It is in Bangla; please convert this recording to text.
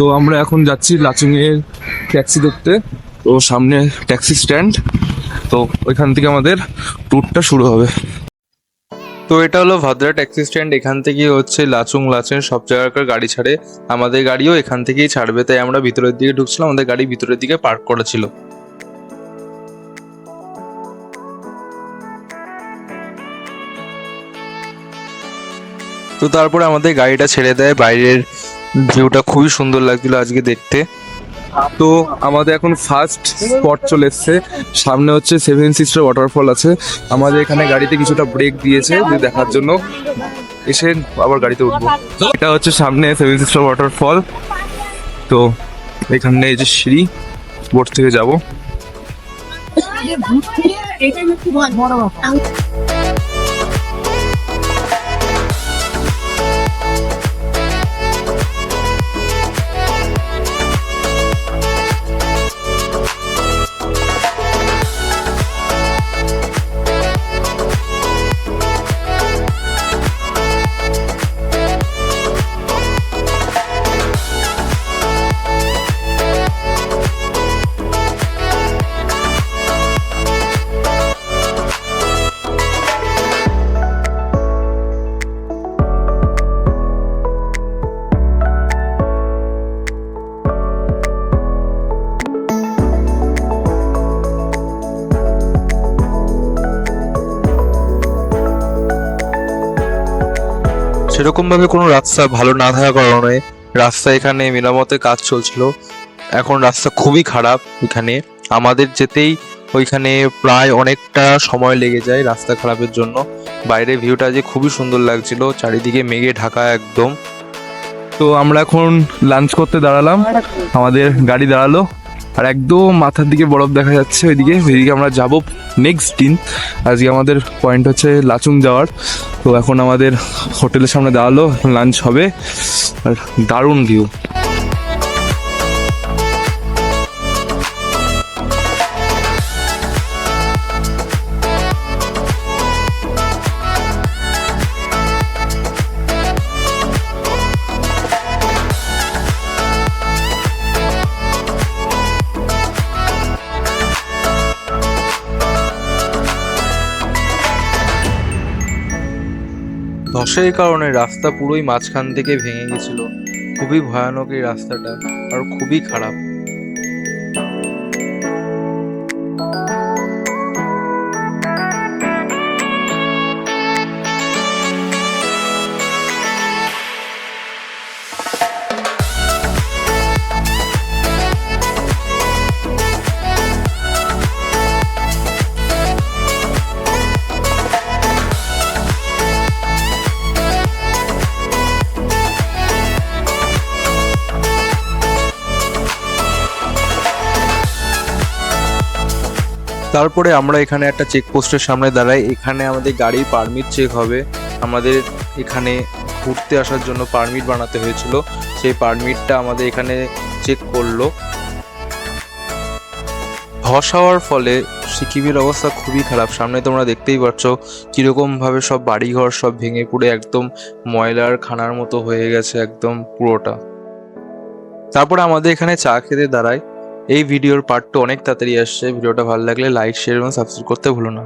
তো আমরা এখন যাচ্ছি লাচুং এর ট্যাক্সি ধরতে। তো সামনে ট্যাক্সি স্ট্যান্ড, তো ওইখান থেকে আমাদের ট্যুরটা শুরু হবে। তো এটা হলো ভাদ্রা ট্যাক্সি স্ট্যান্ড। এখান থেকে হচ্ছে লাচুং সব জায়গাকার গাড়ি ছাড়ে। আমাদের গাড়িও এখান থেকেই ছাড়বে, তাই আমরা ভিতরের দিকে ঢুকছিলাম। আমাদের গাড়ি ভিতরের দিকে পার্ক করা ছিল। তো তারপরে আমাদের গাড়িটা ছেড়ে দেয়। বাইরের ভিউটা খুবই সুন্দর লাগছিল আজকে দেখতে। তো আমাদের এখন ফার্স্ট স্পট চলে এসছে। সামনে হচ্ছে 7 সিস্টার ওয়াটারফল আছে। আমাদের এখানে গাড়িতে কিছুটা ব্রেক দিয়েছে যে দেখার জন্য, এসে আবার গাড়িতে উঠবো। এটা হচ্ছে সামনে 7 সিস্টার ওয়াটারফল। তো এখানে এই যে সিঁড়ি, বোট থেকে যাবো। সেরকম ভাবে কোনো রাস্তা ভালো না থাকার কারণে রাস্তা এখানে মেরামতের কাজ চলছিল। এখন রাস্তা খুবই খারাপ। এখানে আমাদের যেতেই ওইখানে প্রায় অনেকটা সময় লেগে যায় রাস্তা খারাপের জন্য। বাইরের ভিউটা যে খুবই সুন্দর লাগছিল, চারিদিকে মেঘে ঢাকা একদম। তো আমরা এখন লাঞ্চ করতে দাঁড়ালাম, আমাদের গাড়ি দাঁড়ালো, আর একদম মাথার দিকে বরফ দেখা যাচ্ছে ওইদিকে আমরা যাব নেক্সট দিন। আজকে আমাদের পয়েন্ট হচ্ছে লাচুং যাওয়ার। তো এখন আমাদের হোটেলের সামনে দাঁড়ালো, লাঞ্চ হবে, আর দারুণ ভিউ। ধসের কারণে রাস্তা পুরোই মাঝখান থেকে ভেঙে গেছিল। খুবই ভয়ানক এই রাস্তাটা, আর খুবই খারাপ। তারপরে আমরা এখানে একটা চেকপোস্টের সামনে দাঁড়াই। এখানে আমাদের গাড়ির পারমিট চেক হবে। আমাদের এখানে ঘুরতে আসার জন্য পারমিট বানাতে হয়েছিল, সেই পারমিটটা আমাদের এখানে চেক করলো। ধস হওয়ার ফলে সিকিমের অবস্থা খুবই খারাপ। সামনে তোমরা দেখতেই পাচ্ছ কিরকম ভাবে সব বাড়িঘর সব ভেঙে পুড়ে একদম ময়লার খানার মতো হয়ে গেছে একদম পুরোটা। তারপরে আমাদের এখানে চা খেতে দাঁড়ায়। এই ভিডিওর পার্ট 2 অনেক তাড়াতাড়ি আসছে। ভিডিওটা ভালো লাগলে লাইক, শেয়ার এবং সাবস্ক্রাইব করতে ভুলো না।